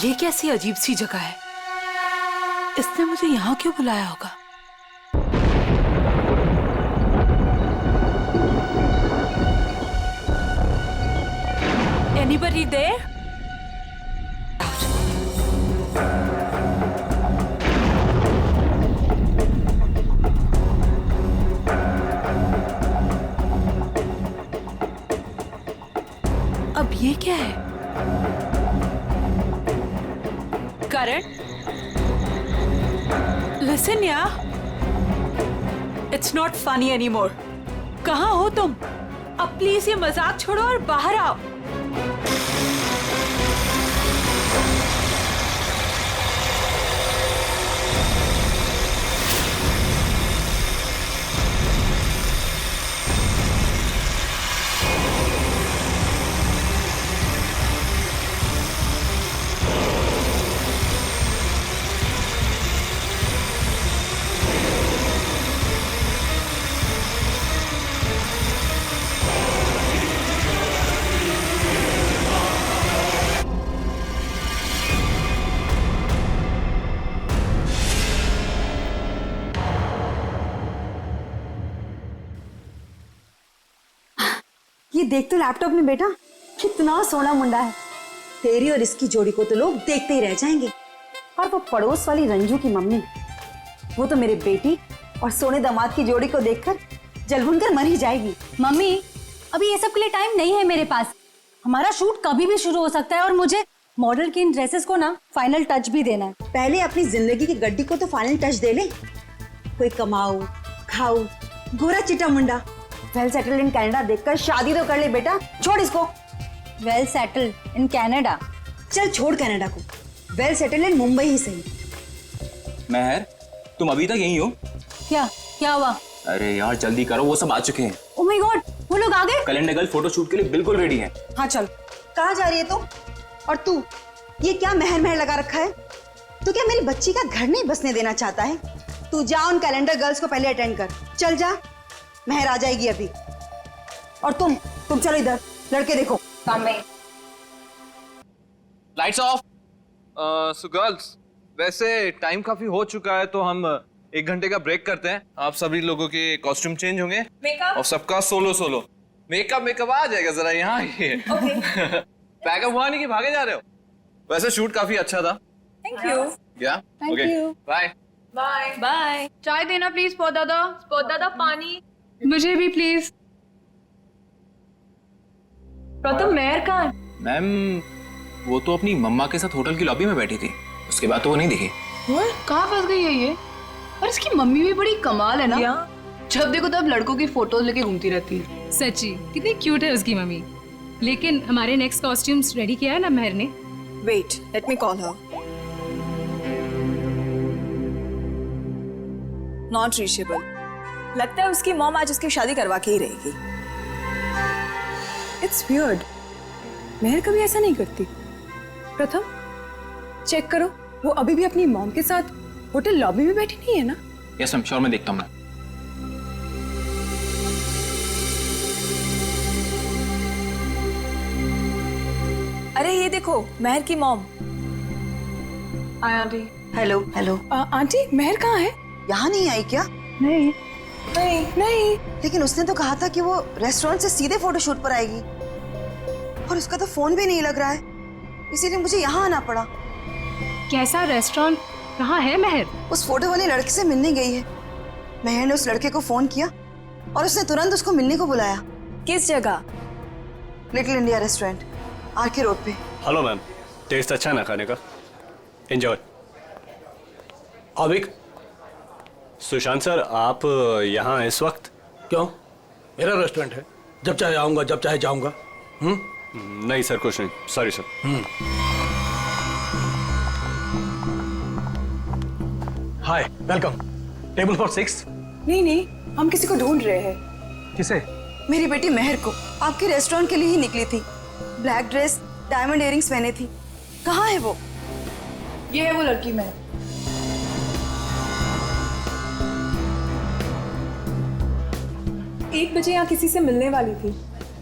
ये कैसी अजीब सी जगह है? इसने मुझे यहाँ क्यों बुलाया होगा? Anybody there? अब ये क्या है? करण, listen यार, it's not funny anymore. कहाँ हो तुम? अब प्लीज ये मजाक छोड़ो और बाहर आओ। ये देख तो लैपटॉप में बेटा, कितना सोना मुंडा है। तेरी और इसकी जोड़ी को तो लोग देखते ही रह जाएंगे। और वो पड़ोस वाली रंजू की मम्मी, वो तो मेरे बेटी और सोने दामाद की जोड़ी को देखकर जलभुन कर मर ही जाएगी। मम्मी, अभी ये सब के लिए टाइम नहीं है मेरे पास। हमारा शूट कभी भी शुरू हो सकता है और मुझे मॉडल की इन ड्रेसेस को ना फाइनल टच भी देना है। पहले अपनी जिंदगी की गड्डी को तो फाइनल टच दे ले। कोई कमाऊ खाऊ गोरा चिटा मुंडा वेल सेटल्ड इन कनाडा देखकर शादी तो कर ले बेटा। छोड़ इसको। Well settled in Canada? चल छोड़ कनाडा को, वेल सेटल्ड इन मुंबई ही सही। महर, तुम अभी तक यहीं हो? क्या हुआ? अरे यार जल्दी करो, वो सब आ चुके हैं। ओह माय गॉड, वो लोग आ गए? कैलेंडर गर्ल फोटो शूट के लिए बिल्कुल रेडी है। हाँ चल। कहाँ जा रही है तुम? और तू ये क्या महर महर लगा रखा है? तू क्या मेरी बच्ची का घर नहीं बसने देना चाहता है? तू जा उन कैलेंडर गर्ल्स को पहले अटेंड कर। चल जा, महर आ जाएगी अभी। और तुम चलो इधर, लड़के देखो। Lights off. सो गर्ल्स, वैसे टाइम काफी हो चुका है तो हम 1 घंटे का ब्रेक करते हैं। आप सभी लोगों के कॉस्ट्यूम चेंज होंगे और सबका सोलो मेकअप आ जाएगा। जरा यहाँ आइए। पैकअप हुआ नहीं कि भागे जा रहे हो? वैसे शूट काफी अच्छा था। Thank you. या ओके, बाय बाय। चाय देना प्लीज। स्पॉट दादा पानी। मुझे भी प्लीज। प्रथम मेयर कहाँ? मैम, वो तो अपनी मम्मा के साथ होटल की लॉबी में बैठी थी, उसके बाद तो वो नहीं दिखी। कहाँ फंस गई है ये? और इसकी मम्मी भी बड़ी कमाल है ना। जब देखो तब लड़कों की फोटोज लेके घूमती रहती है। सच्ची कितनी क्यूट है उसकी मम्मी। लेकिन हमारे नेक्स्ट कॉस्ट्यूम्स रेडी किया है ना महर ने? Wait, let me call her. Not reachable. लगता है उसकी मॉम आज उसकी शादी करवा के ही रहेगी। इट्स वियर्ड, महर कभी ऐसा नहीं करती। प्रथम चेक करो, वो अभी भी अपनी मॉम के साथ होटल लॉबी में बैठी नहीं है ना? यस मैम, श्योर, मैं देखता हूँ मैं। अरे ये देखो, महर की mom. Hi aunty. Hello hello. Aunty, Mehar कहाँ है? यहाँ नहीं आई क्या? नहीं। लेकिन उसने तो कहा था कि वो रेस्टोरेंट से सीधे फोटोशूट पर आएगी, और उसका तो फोन भी नहीं लग रहा है, इसीलिए मुझे यहाँ आना पड़ा। कैसा रेस्टोरेंट? कहाँ है महर? उस फोटो वाले लड़के से मिलने गई है। महर ने उस लड़के को फोन किया और उसने तुरंत उसको मिलने को बुलाया। किस जगह? Little India restaurant, RK road पे। हेलो मैम, टेस्ट अच्छा है ना खाने का? एंजॉय। अविक, सुशांत सर, आप यहाँ इस वक्त? क्यों? मेरा रेस्टोरेंट है, जब चाहे आऊँगा, जब चाहे जाऊँगा। नहीं सर, कुछ नहीं, sorry sir. Hi, welcome. Table for 6। नहीं, हम किसी को ढूंढ रहे हैं। किसे? मेरी बेटी महर को। आपके रेस्टोरेंट के लिए ही निकली थी। ब्लैक ड्रेस, डायमंड इयररिंग्स पहने थी। कहाँ है वो? ये है वो लड़की महर। एक बजे यहाँ किसी से मिलने वाली थी।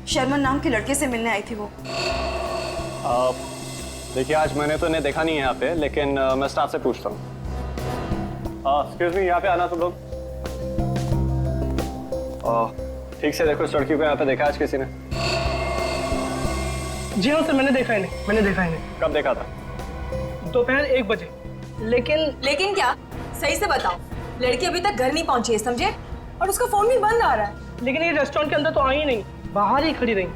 शर्मन नाम के लड़के से मिलने आई थी वो। देखिए आज मैंने तो इन्हें देखा नहीं है यहाँ पे, लेकिन मैं स्टाफ से पूछता हूँ। एक्सक्यूज मी, यहाँ पे आना तुम लोग। ठीक से देखो, इस लड़की को यहाँ पे देखा आज किसी ने? जी हाँ सर, मैंने देखा इन्हें। कब देखा था? दोपहर 1 बजे। लेकिन क्या? सही से बताओ। लड़की अभी तक घर नहीं पहुंची है, समझे? और उसका फोन भी बंद आ रहा है। लेकिन ये रेस्टोरेंट के अंदर तो आई ही नहीं, बाहर ही खड़ी रही।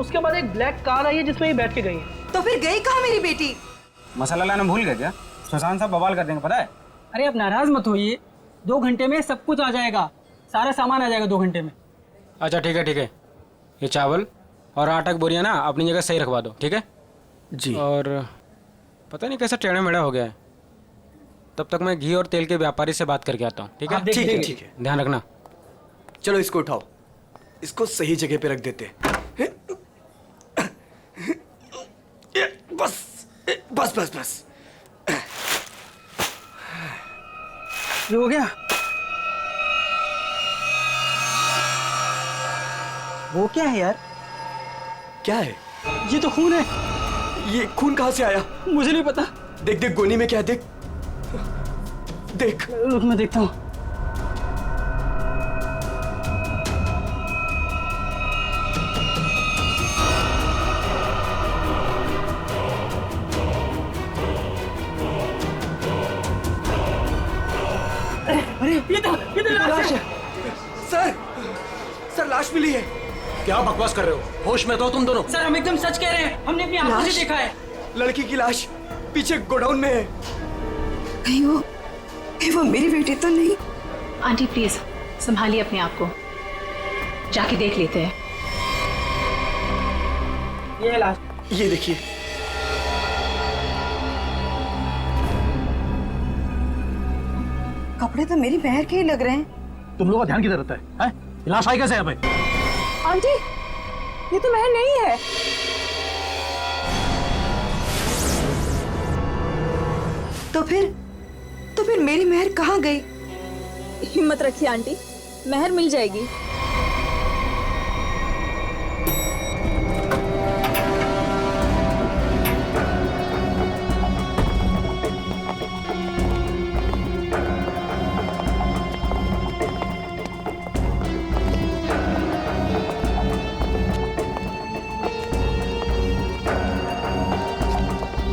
उसके बाद एक ब्लैक कार आई है जिसमें ये बैठ के गई है। तो फिर गई कहाँ मेरी बेटी? मसाला लाना भूल गए क्या? सुशांत साहब बवाल कर देंगे, पता है? अरे आप नाराज मत होइए, 2 घंटे में सब कुछ आ जाएगा, सारा सामान आ जाएगा 2 घंटे में। अच्छा ठीक है, ये चावल और आटा की बोरियां ना अपनी जगह सही रखवा दो, ठीक है जी। और पता नहीं कैसा टेढ़ा मेढ़ा हो गया है, तब तक मैं घी और तेल के व्यापारी से बात करके आता हूँ, ठीक है? ठीक है। ध्यान रखना। चलो इसको उठाओ, इसको सही जगह पे रख देते हैं। बस। ये हो गया? वो क्या है यार? क्या है? ये तो खून है। ये खून कहाँ से आया? मुझे नहीं पता। देख गोनी में क्या है, देख। रुक मैं देखता हूँ। अरे ये तो लाश है। सर लाश मिली है। क्या बकवास कर रहे हो? होश में तो तुम दोनों। सर हम एकदम सच कह रहे हैं, हमने अपनी आंखों से देखा है। लड़की की लाश पीछे गोडाउन में है। कहीं वो मेरी बेटी तो नहीं? आंटी प्लीज संभालिए अपने आप को, जाके देख लेते हैं। ये लाश। ये देखिए। कपड़े तो मेरी बहन के ही लग रहे हैं। तुम लोगों का ध्यान किधर रहता है? लाश आई कैसे यहाँ पे? आंटी, ये तो महर नहीं है। तो फिर मेरी महर कहाँ गई? हिम्मत रखिए आंटी, महर मिल जाएगी।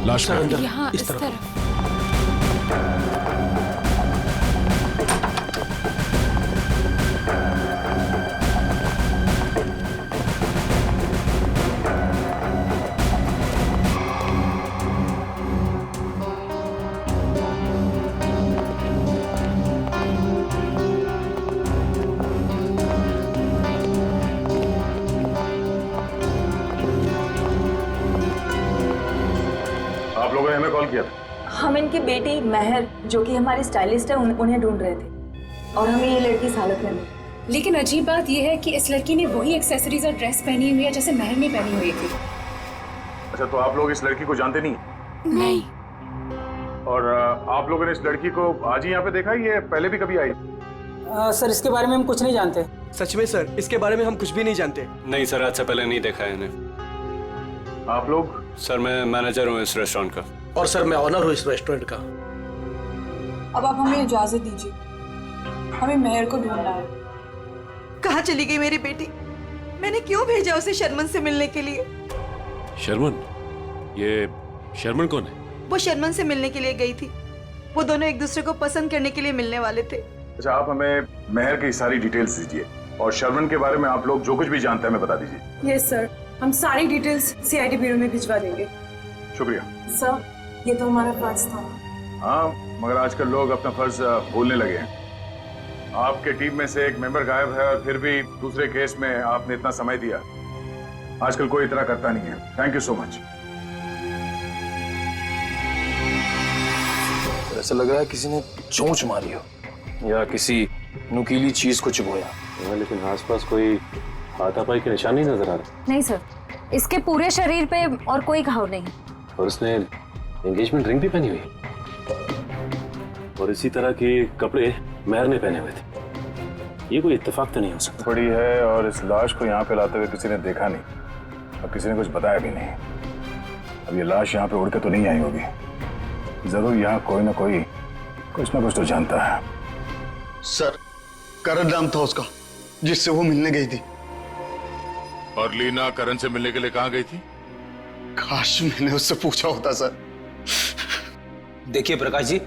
लाश अंदर यहाँ इस तरफ। आप लोगों ने हमें कॉल किया था? हम इनकी बेटी महर, जो कि हमारी स्टाइलिस्ट है, उन्हें ढूंढ रहे थे और हमें ये लड़की इस हालत में मिली। लेकिन अजीब बात यह है कि इस लड़की ने वही एक्सेसरीज और ड्रेस पहनी हुई है जैसे महर ने पहनी हुई थी। अच्छा, तो आप लोग इस लड़की को जानते नहीं? नहीं। और आप लोगों ने इस लड़की को आज ही यहाँ पे देखा, ये पहले भी कभी आई? सर इसके बारे में हम कुछ नहीं जानते। सच में सर, इसके बारे में हम कुछ भी नहीं जानते। नहीं सर, आज से पहले नहीं देखा है इन्हें। आप लोग? सर मैं मैनेजर हूँ इस रेस्टोरेंट का। और सर मैं ऑनर हूँ इस रेस्टोरेंट का। अब आप हमें इजाजत दीजिए, हमें महर को ढूंढना है। कहाँ चली गई मेरी बेटी? मैंने क्यों भेजा उसे शर्मन से मिलने के लिए? शर्मन? ये शर्मन कौन है? वो शर्मन से मिलने के लिए गई थी। वो दोनों एक दूसरे को पसंद करने के लिए मिलने वाले थे। अच्छा, आप हमें महर की सारी डिटेल्स दीजिए और शर्मन के बारे में आप लोग जो कुछ भी जानते हैं हमें बता दीजिए। यस सर, हम सारी डिटेल्स सीआईडी ब्यूरो में भिजवा देंगे। शुक्रिया सर, ये तो हमारा फर्ज था। हाँ, मगर आजकल लोग अपना फर्ज भूलने लगे हैं। आपके टीम में से एक मेंबर गायब है और फिर भी दूसरे केस में आपने इतना समय दिया। आजकल कोई इतना करता नहीं है। Thank you so much. ऐसा लग रहा है किसी ने चोंच मारी हो या किसी नुकीली चीज को चुभोया। लेकिन आसपास कोई हाथापाई के निशान नहीं नजर आ रहे। नहीं सर, इसके पूरे शरीर पे और कोई घाव नहीं। और उसने एंगेजमेंट रिंग भी पहनी हुई और इसी तरह के कपड़े महर ने पहने हुए थे। ये कोई इत्तेफाक तो नहीं हो सकता। बड़ी है और इस लाश को यहाँ पे लाते हुए किसी ने देखा नहीं और किसी ने कुछ बताया भी नहीं। अब ये लाश यहाँ पे उड़ के तो नहीं आई होगी, जरूर यहाँ कोई ना कोई कुछ ना कुछ तो जानता है। सर, करण नाम था उसका जिससे वो मिलने गई थी। और लीना करण से मिलने के लिए कहाँ गई थी? काश मैंने उससे पूछा होता सर। देखिए प्रकाश जी,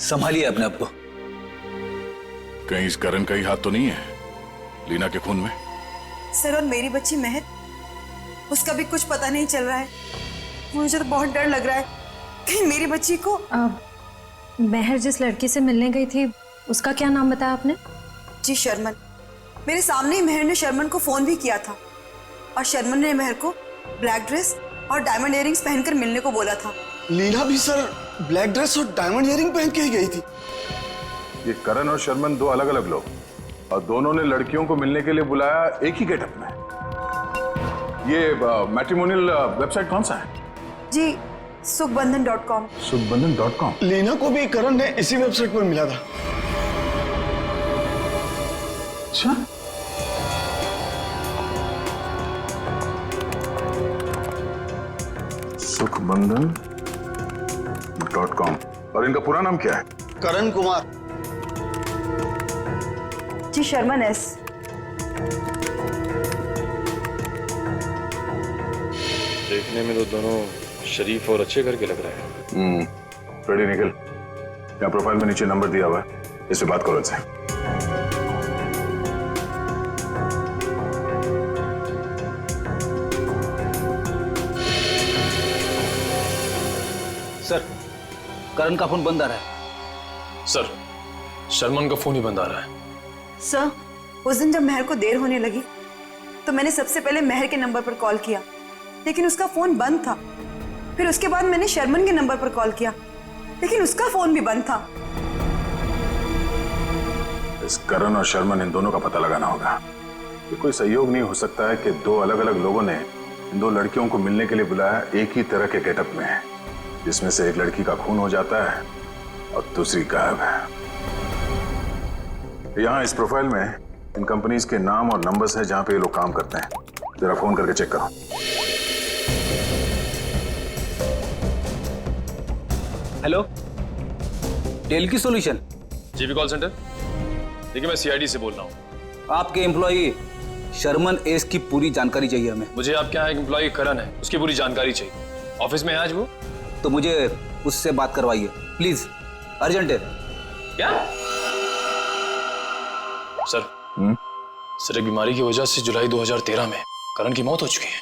संभालिए अपने आप को। कहीं इस करण का ही हाथ तो नहीं है लीना के खून में? सर, और मेरी बच्ची महर, उसका भी कुछ पता नहीं चल रहा है। मुझे तो बहुत डर लग रहा है कहीं मेरी बच्ची को। महर जिस लड़की से मिलने गई थी उसका क्या नाम बताया आपने? जी शर्मन। मेरे सामने ही महर ने शर्मन को फोन भी किया था और शर्मन ने महर को ब्लैक ड्रेस और डायमंड इयरिंग्स पहनकर मिलने को बोला था। लीना भी सर ब्लैक ड्रेस और डायमंड इयरिंग पहन के ही गई थी। ये करण और शर्मन दो अलग अलग लोग, और दोनों ने लड़कियों को मिलने के लिए बुलाया एक ही गेटअप में। ये मैट्रिमोनियल वेबसाइट कौन सा है? जी सुखबंधन.com। सुखबंधन.com। लीना को भी करण ने इसी वेबसाइट पर मिला था। अच्छा, सुखबंधन.com। और इनका पूरा नाम क्या है? करण कुमार। जी शर्मन एस। देखने में तो दोनों शरीफ और अच्छे घर के लग रहे हैं। रेडी निकल। यहाँ प्रोफाइल में नीचे नंबर दिया हुआ है, इससे बात करो इनसे। सर, करण का फोन बंद आ रहा है। सर, शर्मन का फोन ही बंद आ रहा है। सर, उस दिन जब महर को देर होने लगी तो मैंने सबसे पहले महर के नंबर पर कॉल किया, लेकिन उसका फोन बंद था। फिर उसके बाद मैंने शर्मन के नंबर पर कॉल किया, लेकिन उसका फोन भी बंद था। इस करण और शर्मन, इन दोनों का पता लगाना होगा। ये कोई सहयोग नहीं हो सकता है कि दो अलग अलग लोगों ने इन दो लड़कियों को मिलने के लिए बुलाया एक ही तरह के गेटअप में, जिसमें से एक लड़की का खून हो जाता है और दूसरी गायब है। यहाँ इस प्रोफाइल में इन कंपनीज के नाम और नंबर्स हैं जहां पे ये लोग काम करते हैं। जरा फोन करके चेक करो। हेलो, टेल की सॉल्यूशन। GB call centre. देखिए, मैं सीआईडी से बोल रहा हूँ। आपके एम्प्लॉई शर्मन एस की पूरी जानकारी चाहिए हमें। मुझे आपके यहाँ एक एम्प्लॉई करण है, उसकी पूरी जानकारी चाहिए। ऑफिस में है आज वो? तो मुझे उससे बात करवाइए प्लीज, अर्जेंट है। क्या सर? सर, एक बीमारी की वजह से जुलाई 2013 में करण की मौत हो चुकी है।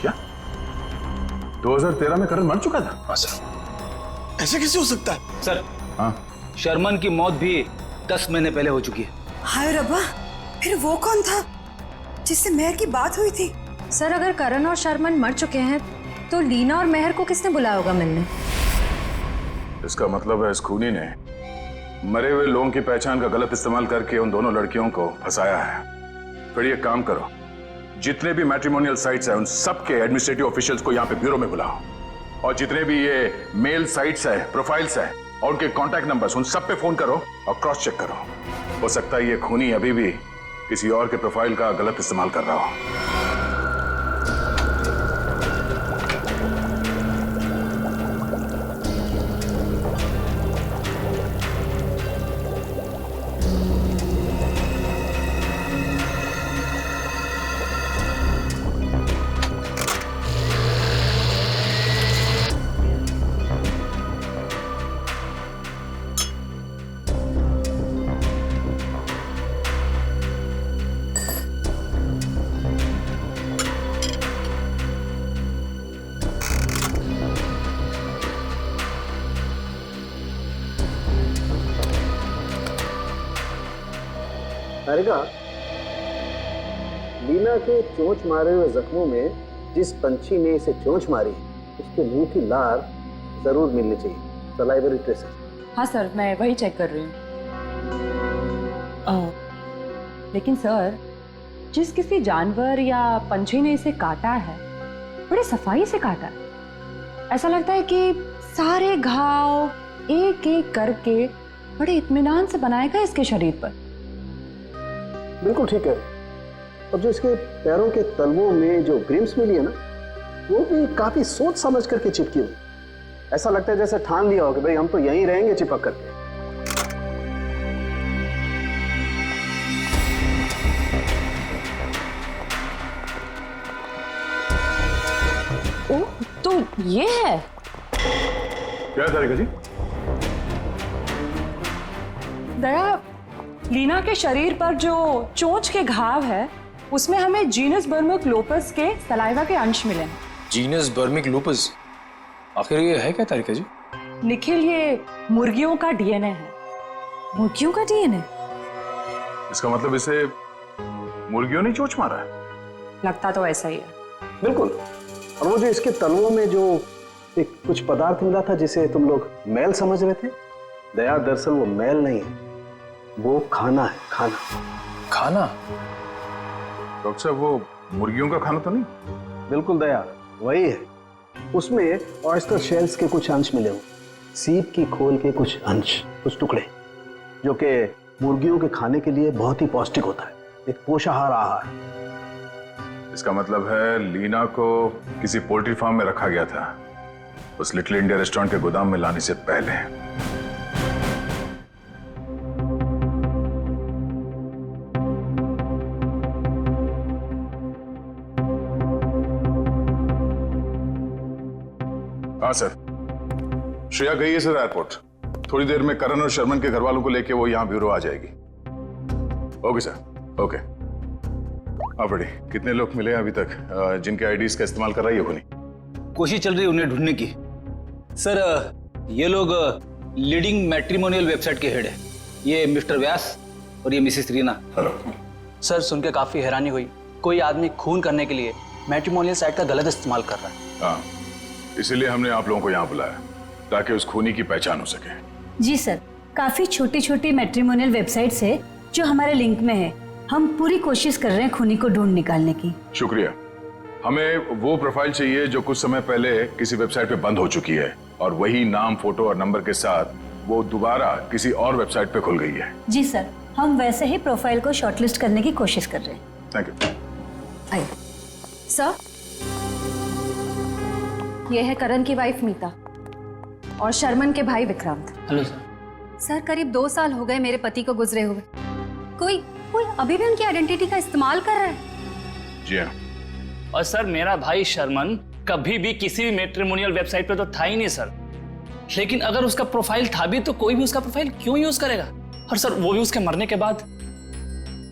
क्या 2013 में करण मर चुका था? हाँ सर। ऐसे कैसे हो सकता है सर? हाँ, शर्मन की मौत भी 10 महीने पहले हो चुकी है। हाय रब्बा, फिर वो कौन था जिससे महर की बात हुई थी? सर, अगर करण और शर्मन मर चुके हैं तो लीना और महर को किसने बुलाया होगा मिलने? इसका मतलब है इस खूनी ने मरे हुए लोगों की पहचान का गलत इस्तेमाल करके उन दोनों लड़कियों को फंसाया है। फिर ये काम करो, जितने भी मैट्रिमोनियल साइट्स हैं उन सबके एडमिनिस्ट्रेटिव ऑफिशियल्स को यहाँ पे ब्यूरो में बुलाओ, और जितने भी ये मेल साइट्स है, प्रोफाइल्स है और उनके कॉन्टैक्ट नंबर्स, उन सब पे फोन करो और क्रॉस चेक करो। हो सकता है ये खूनी अभी भी किसी और के प्रोफाइल का गलत इस्तेमाल कर रहा हो। अरेगा, लीना के चोंच मारे हुए जख्मों में जिस पंछी ने इसे चोंच मारी उसके मुंह की लार जरूर मिलनी चाहिए। Salivary traces. हाँ सर, मैं वही चेक कर रही हूँ। लेकिन सर, जिस किसी जानवर या पंछी ने इसे काटा है बड़ी सफाई से काटा है। ऐसा लगता है कि सारे घाव एक एक करके बड़े इत्मीनान से बनाएगा इसके शरीर पर। बिल्कुल ठीक है। और जो इसके पैरों के तलवों में जो ग्रिम्स मिली है ना, वो भी काफी सोच समझ करके चिपकी हुई। ऐसा लगता है जैसे ठान लिया हो कि भाई हम तो यहीं रहेंगे चिपक करके। ओह, तो ये है। क्या तारिका जी? दया, लीना के शरीर पर जो चोंच के घाव है उसमें हमें जीनस बर्मिक लूपस के सलाइवा के अंश मिले हैं। जीनस बर्मिक लूपस, आखिर ये है क्या तारिका जी? निखिल, ये मुर्गियों का डीएनए है। मुर्गियों का डीएनए? इसका मतलब इसे मुर्गियों ने चोंच मारा है? लगता तो ऐसा ही है। बिल्कुल। और वो जो इसके तलवों में जो एक कुछ पदार्थ मिला था जिसे तुम लोग मैल समझ रहे थे, दया दरअसल वो मैल नहीं है, वो खाना है। खाना। खाना? डॉक्टर साहब, वो मुर्गियों का खाना तो नहीं? बिल्कुल दया, वही है। उसमें ऑयस्टर शेल्स के कुछ अंश मिले हुए, सीप की खोल के कुछ अंश, कुछ टुकड़े, जो कि मुर्गियों के खाने के लिए बहुत ही पौष्टिक होता है, एक पोषाहार आहार। इसका मतलब है लीना को किसी पोल्ट्री फार्म में रखा गया था, उस लिटिल इंडिया रेस्टोरेंट के गोदाम में लाने से पहले। हाँ सर, श्रेया गई है सर एयरपोर्ट। थोड़ी देर में करण और शर्मन के घर वालों को लेके वो यहाँ ब्यूरो आ जाएगी। Okay sir, okay. आप रेडी? कितने लोग मिले अभी तक जिनके आईडीज का इस्तेमाल कर रही है खुनी? कोशिश चल रही है उन्हें ढूंढने की। सर, ये लोग लीडिंग मैट्रिमोनियल वेबसाइट के हेड है। ये मिस्टर व्यास और ये मिसेस रीना। हेलो सर, सुन के काफी हैरानी हुई। कोई आदमी खून करने के लिए मैट्रिमोनियल साइट का गलत इस्तेमाल कर रहा है। हाँ, इसीलिए हमने आप लोगों को यहाँ बुलाया ताकि उस खूनी की पहचान हो सके। जी सर, काफी छोटी छोटी मैट्रिमोनियल वेबसाइट्स है जो हमारे लिंक में है। हम पूरी कोशिश कर रहे हैं खूनी को ढूंढ निकालने की। शुक्रिया। हमें वो प्रोफाइल चाहिए जो कुछ समय पहले किसी वेबसाइट पे बंद हो चुकी है और वही नाम, फोटो और नंबर के साथ वो दोबारा किसी और वेबसाइट पे खुल गई है। जी सर, हम वैसे ही प्रोफाइल को शॉर्टलिस्ट करने की कोशिश कर रहे हैं। Thank you. आइए सर, ये है करण की वाइफ मीता और शर्मन के भाई विक्रांत। Hello sir. सर, करीब 2 साल हो गए मेरे पति को गुजरे हुए। कोई अभी भी उनकी आइडेंटिटी का इस्तेमाल कर रहा है। जी हाँ। और सर, मेरा भाई शर्मन कभी भी किसी भी मैट्रिमोनियल वेबसाइट पे तो था ही नहीं सर। लेकिन अगर उसका प्रोफाइल था भी तो कोई भी उसका प्रोफाइल क्यों यूज करेगा? और सर, वो भी उसके मरने के बाद।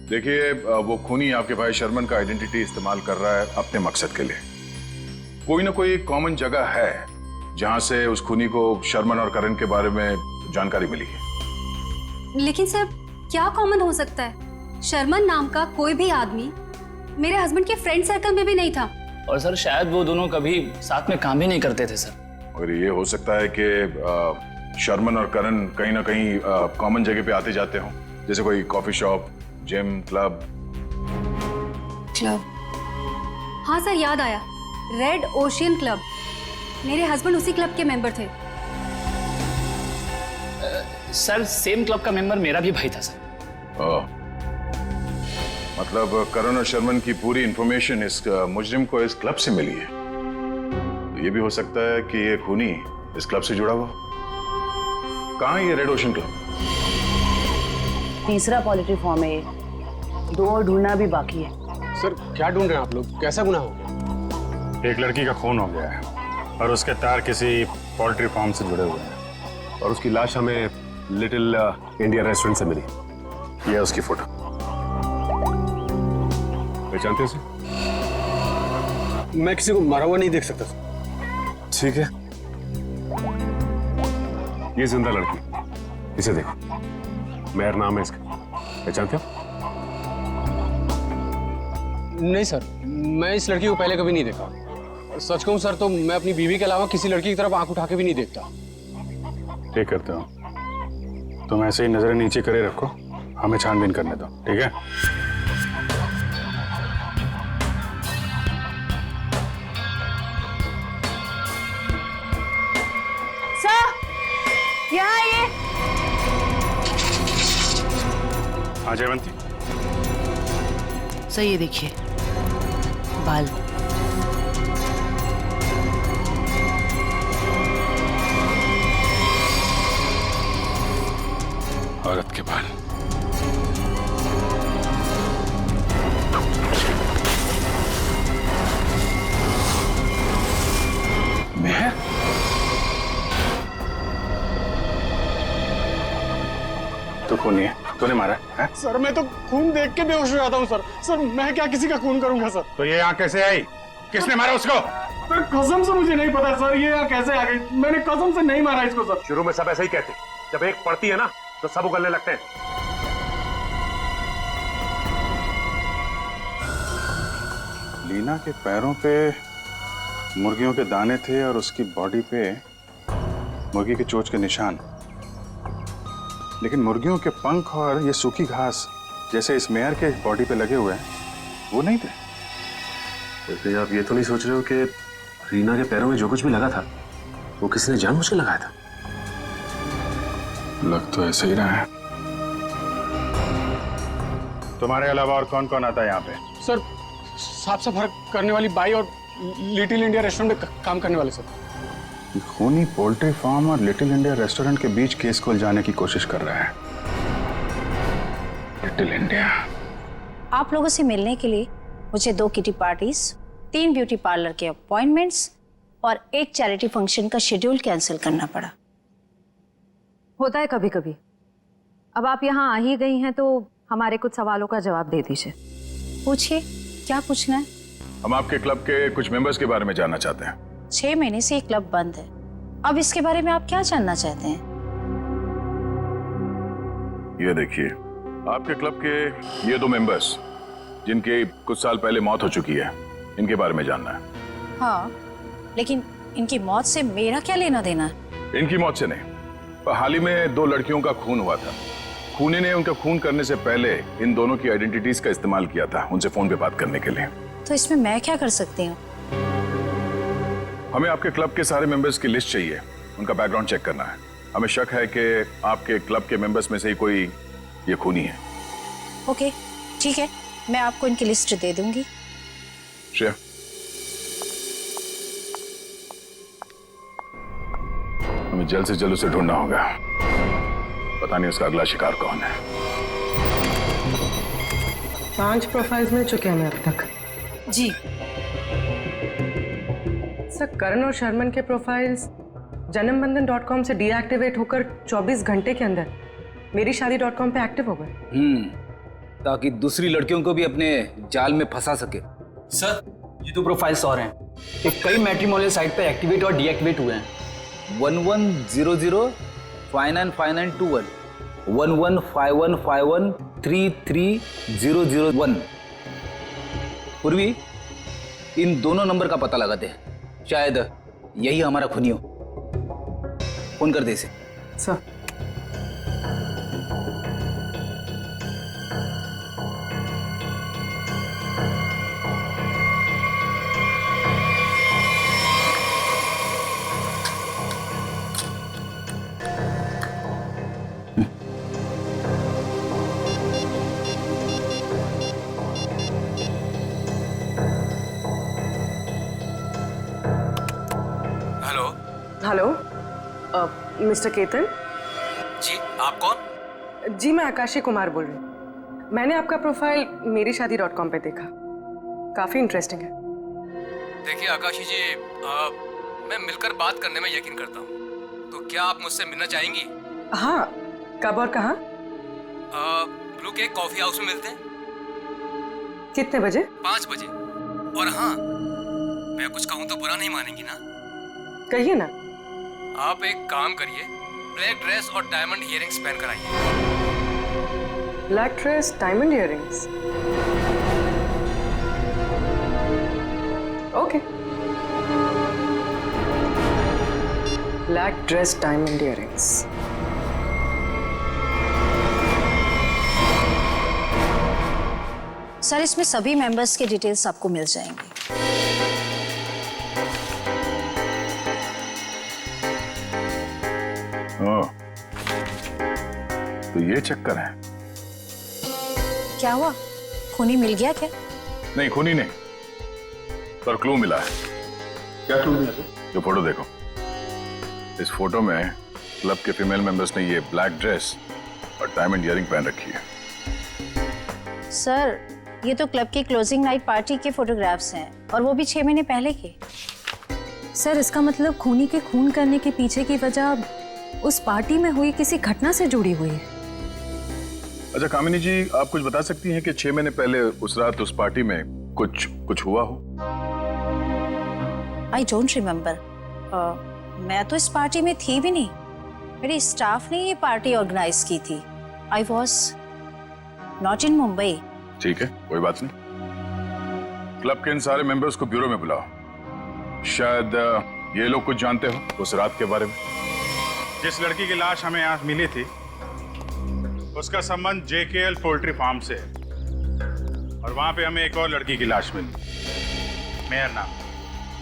देखिए, वो खूनी आपके भाई शर्मन का आइडेंटिटी इस्तेमाल कर रहा है अपने मकसद के लिए। कोई ना कोई कॉमन जगह है जहां से उस खूनी को शर्मन और करण के बारे में जानकारी मिली है। लेकिन सर, क्या कॉमन हो सकता है? शर्मन नाम का कोई भी आदमी मेरे हस्बैंड के फ्रेंड सर्कल में भी नहीं था। और सर, शायद वो दोनों कभी साथ में काम ही नहीं करते थे सर। और ये हो सकता है कि शर्मन और करण कहीं ना कहीं कॉमन जगह पे आते जाते हों, जैसे कोई कॉफी शॉप, जिम, क्लब। हाँ सर, याद आया, रेड ओशियन क्लब। मेरे हस्बैंड उसी क्लब के मेंबर थे। सर, सेम क्लब का मेंबर मेरा भी भाई था सर। मतलब करण और शर्मन की पूरी इंफॉर्मेशन इस मुजरिम को इस क्लब से मिली है। तो ये भी हो सकता है कि ये खूनी इस क्लब से जुड़ा हुआ। कहाँ है ये रेड ओशन क्लब? तीसरा पोल्ट्री फार्म है ये, 2 और ढूंढना भी बाकी है। सर, क्या ढूंढ रहे हैं आप लोग? कैसा गुनाह हो गया? एक लड़की का खून हो गया है और उसके तार किसी पोल्ट्री फार्म से जुड़े हुए हैं और उसकी लाश हमें लिटिल इंडिया रेस्टोरेंट से मिली। ये है उसकी फोटो। पहचानते हो? मैं किसी को मरा हुआ नहीं देख सकता। ठीक है, ये जिंदा लड़की, इसे देखो, मेहर नाम है इसका। पहचानते हो? नहीं सर, मैं इस लड़की को पहले कभी नहीं देखा। सच कहूं सर, तो मैं अपनी बीवी के अलावा किसी लड़की की तरफ आंख उठा के भी नहीं देखता। ठीक करते हो, तुम ऐसे ही नजरें नीचे करे रखो, हमें छानबीन करने दो, ठीक है? सर, यहाँ ये। हाँ जयवंती। सर, ये देखिए बाल। औरत के बाल। मैं तू खूनी है, तूने मारा है? सर मैं तो खून देख के बेहोश हो जाता हूँ सर। सर मैं क्या किसी का खून करूंगा सर? तो ये यहाँ कैसे आई? किसने मारा उसको? सर कसम से मुझे नहीं पता सर, ये यहाँ कैसे आ गई? मैंने कसम से नहीं मारा इसको सर। शुरू में सब ऐसे ही कहते, जब एक पड़ती है ना तो सब उगलने लगते हैं। लीना के पैरों पे मुर्गियों के दाने थे और उसकी बॉडी पे मुर्गी के चोंच के निशान, लेकिन मुर्गियों के पंख और ये सूखी घास जैसे इस मेयर के बॉडी पे लगे हुए हैं वो नहीं थे। तो आप ये तो नहीं सोच रहे हो कि रीना के पैरों में जो कुछ भी लगा था वो किसी ने जानबूझ के लगाया था? लग तो ऐसे ही रहा है। तुम्हारे अलावा और कौन कौन आता है यहाँ पे? सर साफ सफाई करने वाली बाई और लिटिल इंडिया रेस्टोरेंट में काम करने वाले सर। खूनी पोल्ट्री फार्म और लिटिल इंडिया रेस्टोरेंट के बीच केस को उलझाने की कोशिश कर रहा है लिटिल इंडिया। आप लोगों से मिलने के लिए मुझे 2 किटी पार्टीज, 3 ब्यूटी पार्लर के अपॉइंटमेंट्स और एक चैरिटी फंक्शन का शेड्यूल कैंसिल करना पड़ा। होता है कभी कभी। अब आप यहाँ आ ही गई हैं तो हमारे कुछ सवालों का जवाब दे दीजिए। पूछिए, क्या पूछना है? हम आपके क्लब के कुछ मेंबर्स के बारे में जानना चाहते हैं। 6 महीने से ये क्लब बंद है, अब इसके बारे में आप क्या जानना चाहते हैं? ये देखिए, आपके क्लब के ये 2 मेंबर्स जिनके कुछ साल पहले मौत हो चुकी है, इनके बारे में जानना है। हाँ, लेकिन इनकी मौत से मेरा क्या लेना देना है? इनकी मौत से नहीं, पर हाल ही में 2 लड़कियों का खून हुआ था। खूनी ने उनका खून करने से पहले इन दोनों की आइडेंटिटीज का इस्तेमाल किया था उनसे फोन पे बात करने के लिए। तो इसमें मैं क्या कर सकती हूँ? हमें आपके क्लब के सारे मेंबर्स की लिस्ट चाहिए, उनका बैकग्राउंड चेक करना है। हमें शक है कि आपके क्लब के मेंबर्स में से ही कोई ये खूनी है। ओके, ठीक है, मैं आपको इनकी लिस्ट दे दूंगी। श्रेया, हमें जल्द से जल्द उसे ढूंढना होगा। पता नहीं उसका अगला शिकार कौन है। 5 प्रोफाइल्स मिल चुके हैं हमें अब तक। जी सर, करण और शर्मन के प्रोफाइल्स जन्मबंधन.com से डीएक्टिवेट होकर 24 घंटे के अंदर मेरी शादी.com पे एक्टिव हो गए। ताकि दूसरी लड़कियों को भी अपने जाल में फंसा सके। सर ये 2 प्रोफाइल्स और हैं कि कई मैट्रिमोनियल साइट पे एक्टिवेट और डीएक्टिवेट हुए हैं। 1100 595921 115151 33001। पूर्वी इन दोनों नंबर का पता लगाते हैं, शायद यही हमारा खूनी हो। फोन कर दे इसे। सर हेलो, मिस्टर केतन जी, आप कौन? जी, मैं आकाशी कुमार बोल रही हूँ। मैंने आपका प्रोफाइल मेरी शादी.com पे देखा, काफी इंटरेस्टिंग है। देखिए आकाशी जी, मैं मिलकर बात करने में यकीन करता हूँ, तो क्या आप मुझसे मिलना चाहेंगी? हाँ, कब और कहाँ? ब्लू केक कॉफी हाउस में मिलते हैं। कितने बजे? 5 बजे। और हाँ, मैं कुछ कहूँ तो बुरा नहीं मानेंगी ना? कहिए ना। आप एक काम करिए, ब्लैक ड्रेस और डायमंड इयररिंग्स पहन कर आइए। Black dress, diamond earrings. Okay. Black dress, diamond earrings. Sir, इसमें सभी मेंबर्स के डिटेल्स आपको मिल जाएंगे। तो ये चक्कर है। क्या हुआ, खूनी मिल गया क्या? नहीं, खूनी नहीं, पर क्लू मिला है। क्या क्लू मिला? जो फोटो देखो, इस फोटो में क्लब के फीमेल मेंबर्स ने ये ब्लैक ड्रेस और और डायमंड इयरिंग पहन रखी है। सर ये तो क्लब की क्लोजिंग नाइट पार्टी के फोटोग्राफ्स हैं और वो भी 6 महीने पहले के। सर इसका मतलब खूनी के खून करने के पीछे की वजह उस पार्टी में हुई किसी घटना से जुड़ी हुई है। अच्छा कामिनी जी, आप कुछ बता सकती हैं कि 6 महीने पहले उस रात उस पार्टी में कुछ हुआ हो? I don't remember. मैं तो इस पार्टी में थी भी नहीं, मेरे स्टाफ ने ये पार्टी ऑर्गेनाइज की थी। I was not in Mumbai. ठीक है, कोई बात नहीं। क्लब के इन सारे मेंबर्स को ब्यूरो में बुलाओ। शायद ये लोग कुछ जानते हो उस रात के बारे में। जिस लड़की की लाश हमें यहाँ मिली थी उसका संबंध जेकेएल पोल्ट्री फार्म से है और वहां पे हमें एक और लड़की की लाश मिली, मेहर नाम,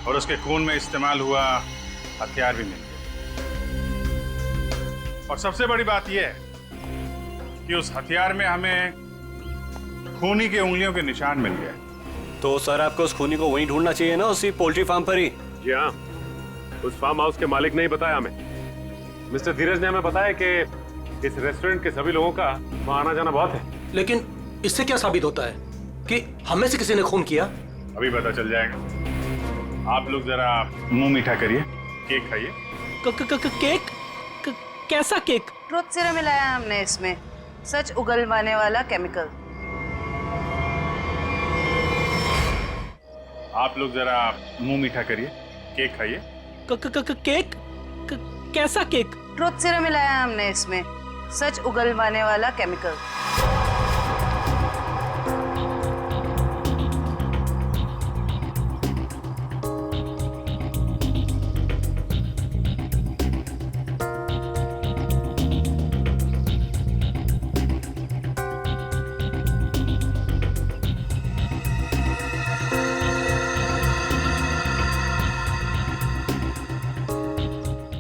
और उसके खून में इस्तेमाल हुआ हथियार भी मिल गया। और सबसे बड़ी बात यह है कि उस हथियार में हमें खूनी के उंगलियों के निशान मिल गए। तो सर आपको उस खूनी को वहीं ढूंढना चाहिए ना, उसी पोल्ट्री फार्म पर ही। जी हाँ, उस फार्म हाउस के मालिक ने ही बताया हमें। मिस्टर धीरज ने हमें बताया कि इस रेस्टोरेंट के सभी लोगों का वहाँ आना जाना बहुत है। लेकिन इससे क्या साबित होता है कि हमें से किसी ने खून किया? अभी पता चल जाएगा। आप लोग जरा मुंह मीठा करिए, केक खाइए। केक? कैसा केक? ट्रुथ सीरम मिलाया हमने इसमें, सच उगलवाने वाला केमिकल। आप लोग जरा मुंह मीठा करिए, केक खाइए। केक? कैसा केक? ट्रुथ सीरम मिलाया हमने इसमें, सच उगलवाने वाला केमिकल।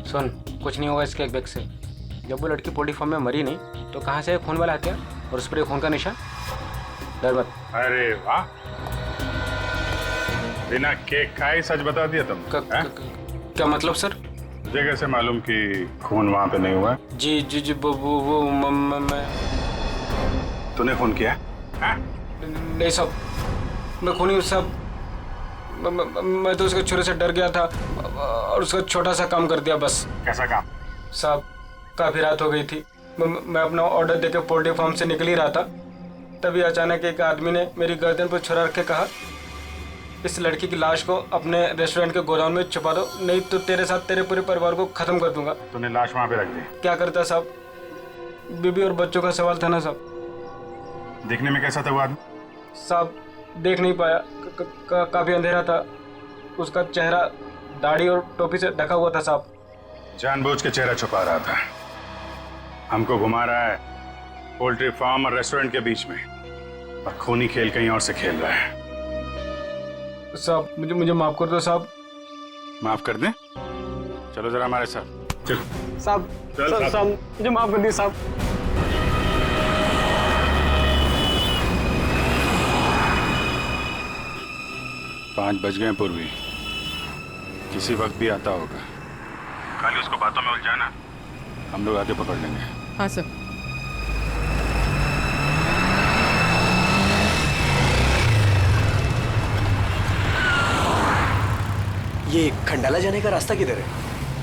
सुन, कुछ नहीं होगा इसके एक बैग से। जब वो लड़की पोल्ट्री फार्म में मरी नहीं तो कहाँ से खून वाला हथियार और उस पर खून का निशान? डर मत। अरे वाह, बिना केक खाए सच बता दिया तुम। क्या मतलब सर? तुझे कैसे मालूम कि खून वहाँ पे नहीं हुआ? जी जी जी वो मैं। तूने खून किया? नहीं साहब, मैं खूनी साहब। मैं तो उसके छुरे से डर गया था और उसका छोटा सा काम कर दिया बस। कैसा काम? साहब काफी रात हो गई थी, मैं अपना ऑर्डर देके पोल्ट्री फार्म से निकल ही रहा था, तभी अचानक एक आदमी ने मेरी गर्दन पर छुरा रख के कहा, इस लड़की की लाश को अपने रेस्टोरेंट के गोदाम में छुपा दो, नहीं तो तेरे साथ तेरे पूरे परिवार को खत्म कर दूंगा। तूने लाश वहाँ पे रख दी? क्या करता साहब, बीबी और बच्चों का सवाल था ना साहब। देखने में कैसा था वो आदमी? साहब देख नहीं पाया, काफी अंधेरा था, उसका चेहरा दाढ़ी और टोपी से ढका हुआ था साहब। जानबूझ के चेहरा छुपा रहा था, हमको घुमा रहा है पोल्ट्री फार्म और रेस्टोरेंट के बीच में, और खूनी खेल कहीं और से खेल रहा है। साहब मुझे माफ कर दो साहब। माफ कर दें? चलो जरा हमारे साथ चल। साहब साहब मुझे माफ कर दिए साहब। पाँच बज गए पूर्वी, किसी वक्त भी आता होगा, खाली उसको बातों में उलझाना, हम लोग आगे पकड़ लेंगे। हाँ सर। ये खंडाला जाने का रास्ता किधर है?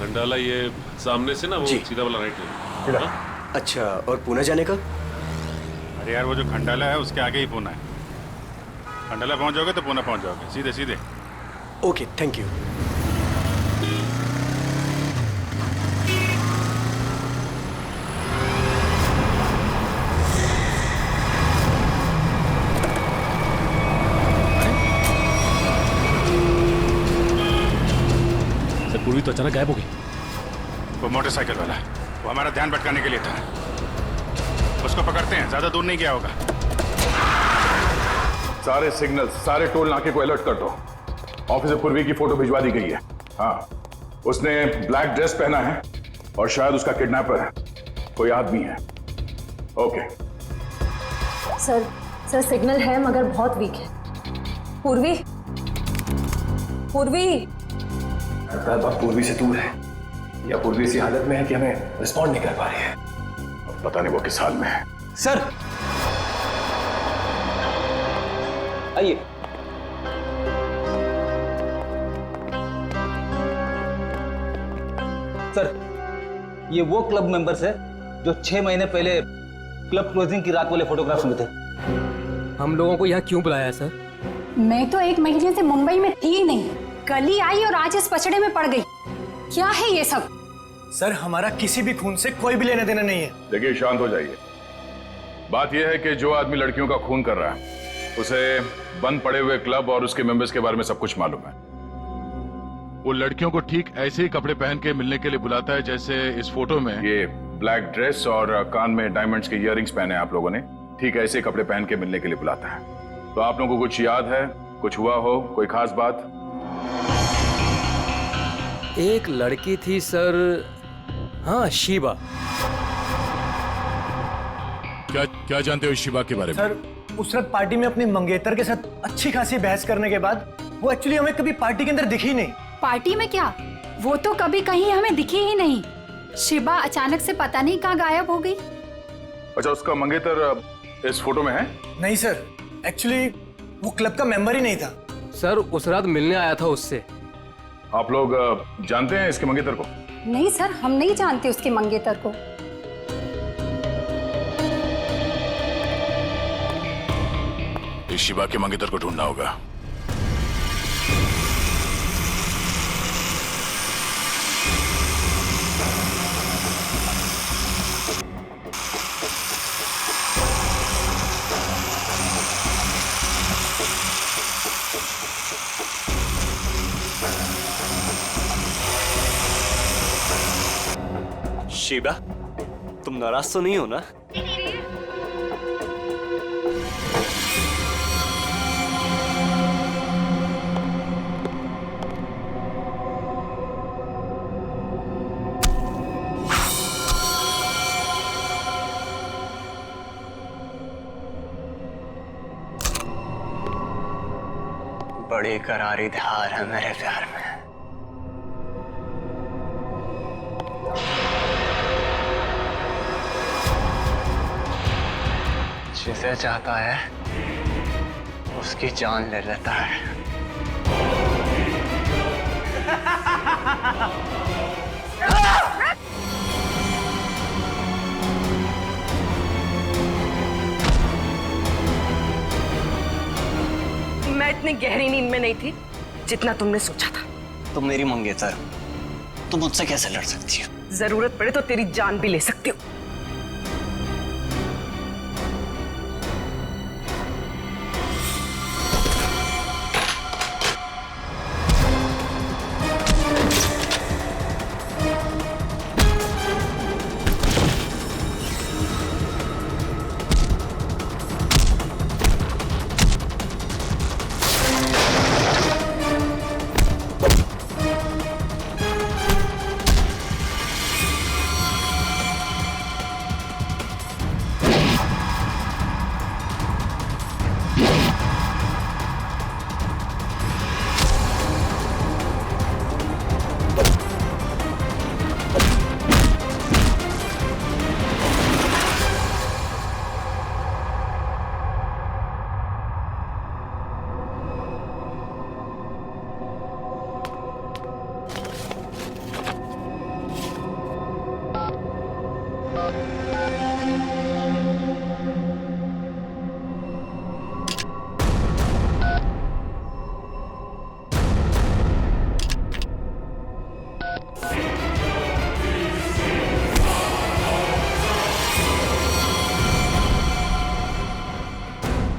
खंडाला ये सामने से ना, वो सीधा वाला राइट ले। अच्छा, और पुणे जाने का? अरे यार वो जो खंडाला है उसके आगे ही पुणे है। खंडाला पहुंच जाओगे तो पुणे पहुंच जाओगे, सीधे सीधे। Okay, thank you. सर पूर्वी तो अचानक गायब हो गई। वो मोटरसाइकिल वाला, वो हमारा ध्यान भटकाने के लिए था। उसको पकड़ते हैं, ज्यादा दूर नहीं गया होगा। सारे सिग्नल, सारे टोल नाके को अलर्ट कर दो। ऑफिसर पूर्वी की फोटो भिजवा दी गई है। हाँ, उसने ब्लैक ड्रेस पहना है और शायद उसका किडनैपर कोई आदमी है। ओके सर सिग्नल है मगर बहुत वीक है। पूर्वी बात पूर्वी से दूर है या पूर्वी इसी हालत में है कि हमें रिस्पॉन्ड नहीं कर पा रही है। पता नहीं वो किस हाल में है। सर आइए। सर ये वो क्लब मेंबर्स है जो 6 महीने पहले क्लब क्लोजिंग की रात वाले फोटोग्राफ्स में थे। हम लोगों को यहाँ क्यों बुलाया है सर? मैं तो 1 महीने से मुंबई में थी ही नहीं, कल ही आई और आज इस पचड़े में पड़ गई। क्या है ये सब? सर हमारा किसी भी खून से कोई भी लेना देना नहीं है। देखिए शांत हो जाइए। बात यह है कि जो आदमी लड़कियों का खून कर रहा है उसे बंद पड़े हुए क्लब और उसके मेंबर्स के बारे में सब कुछ मालूम है। वो लड़कियों को ठीक ऐसे ही कपड़े पहन के मिलने के लिए बुलाता है जैसे इस फोटो में। ये ब्लैक ड्रेस और कान में डायमंड्स के इयररिंग्स पहने आप लोगों ने, ठीक ऐसे कपड़े पहन के मिलने के लिए बुलाता है। तो आप लोगों को कुछ याद है, कुछ हुआ हो, कोई खास बात? एक लड़की थी सर, हाँ शिवा। क्या जानते हो शिवा के बारे में? सर उस रात पार्टी में अपनी मंगेतर के साथ अच्छी खासी बहस करने के बाद वो एक्चुअली हमें कभी पार्टी के अंदर दिखी ही नहीं। पार्टी में क्या, वो तो कभी कहीं हमें दिखी ही नहीं। शिवा अचानक से पता नहीं कहाँ गायब हो गई। अच्छा, उसका मंगेतर इस फोटो में है? नहीं सर, एक्चुअली वो क्लब का मेंबर ही नहीं था। सर उस रात मिलने आया था उससे। आप लोग जानते हैं इसके मंगेतर को? नहीं सर, हम नहीं जानते उसके मंगेतर को। इस शिवा के मंगेतर को ढूंढना होगा। शिवा, तुम नाराज तो नहीं हो ना? बड़ी करारी धार है मेरे प्यार में। जिसे चाहता है उसकी जान ले लेता है। मैं इतनी गहरी नींद में नहीं थी जितना तुमने सोचा था। तुम मेरी मंगेतर, तुम मुझसे कैसे लड़ सकती हो? जरूरत पड़े तो तेरी जान भी ले सकती हो।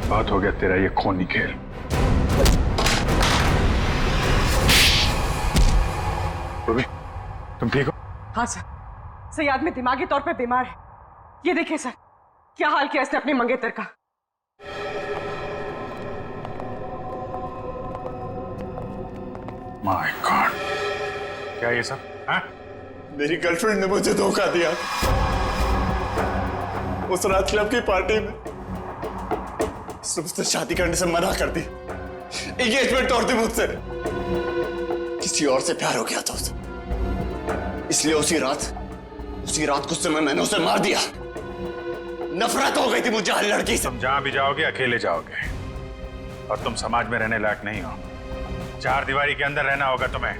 बहुत हो गया तेरा ये खूनी खेल। रूबी, तुम ठीक हो? हाँ सर, सही आदमी दिमागी तौर पे बीमार है। ये देखिए सर, क्या हाल किया इसने अपनी मंगेतर का। माय गॉड, क्या ये सब? हाँ? मेरी गर्लफ्रेंड ने मुझे धोखा दिया। उस रात क्लब की पार्टी में उसने मुझसे शादी करने से मना कर दी। एंगेजमेंट तोड़ दी मुझसे। किसी और से प्यार हो गया था उसे, इसलिए उसी रात गुस्से में मैंने उसे मार दिया। नफरत हो गई थी मुझे हर लड़की से। तुम जहां भी जाओगे अकेले जाओगे और तुम समाज में रहने लायक नहीं हो। चार दीवारी के अंदर रहना होगा तुम्हें।